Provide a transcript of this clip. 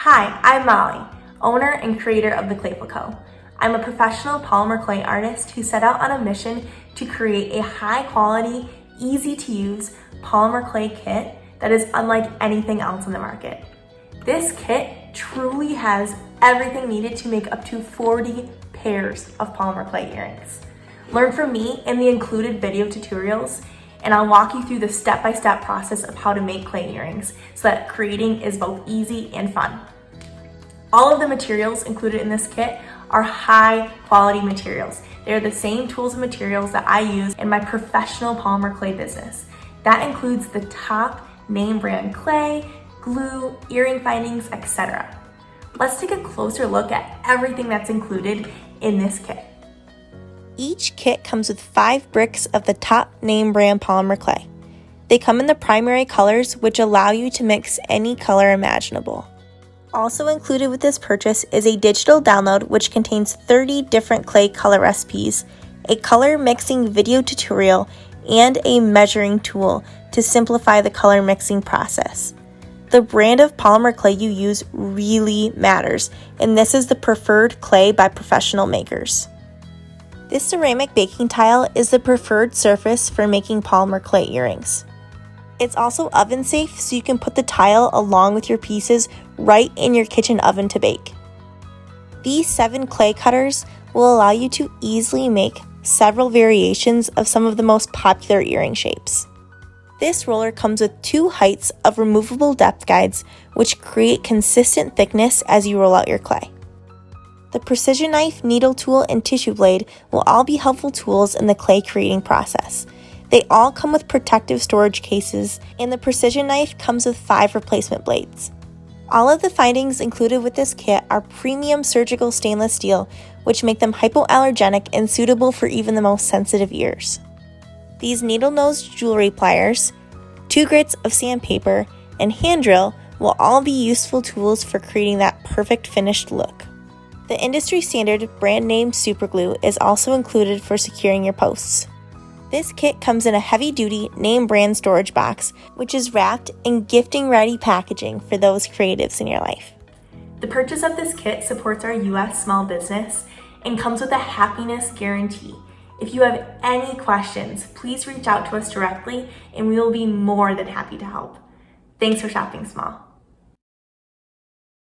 Hi, I'm Molly, owner and creator of the Clayful Co. I'm a professional polymer clay artist who set out on a mission to create a high quality, easy to use polymer clay kit that is unlike anything else in the market. This kit truly has everything needed to make up to 40 pairs of polymer clay earrings. Learn from me in the included video tutorials, and I'll walk you through the step-by-step process of how to make clay earrings so that creating is both easy and fun. All of the materials included in this kit are high quality materials. They're the same tools and materials that I use in my professional polymer clay business. That includes the top name brand clay, glue, earring findings, etc. Let's take a closer look at everything that's included in this kit. Each kit comes with 5 bricks of the top name brand polymer clay. They come in the primary colors, which allow you to mix any color imaginable. Also included with this purchase is a digital download which contains 30 different clay color recipes, a color mixing video tutorial, and a measuring tool to simplify the color mixing process. The brand of polymer clay you use really matters, and this is the preferred clay by professional makers. This ceramic baking tile is the preferred surface for making polymer clay earrings. It's also oven safe, so you can put the tile along with your pieces right in your kitchen oven to bake. These 7 clay cutters will allow you to easily make several variations of some of the most popular earring shapes. This roller comes with 2 heights of removable depth guides, which create consistent thickness as you roll out your clay. The precision knife, needle tool, and tissue blade will all be helpful tools in the clay creating process. They all come with protective storage cases, and the precision knife comes with 5 replacement blades. All of the findings included with this kit are premium surgical stainless steel, which make them hypoallergenic and suitable for even the most sensitive ears. These needle-nosed jewelry pliers, 2 grits of sandpaper, and hand drill will all be useful tools for creating that perfect finished look. The industry standard brand name superglue is also included for securing your posts. This kit comes in a heavy-duty name brand storage box, which is wrapped in gifting-ready packaging for those creatives in your life. The purchase of this kit supports our U.S. small business and comes with a happiness guarantee. If you have any questions, please reach out to us directly and we will be more than happy to help. Thanks for shopping small.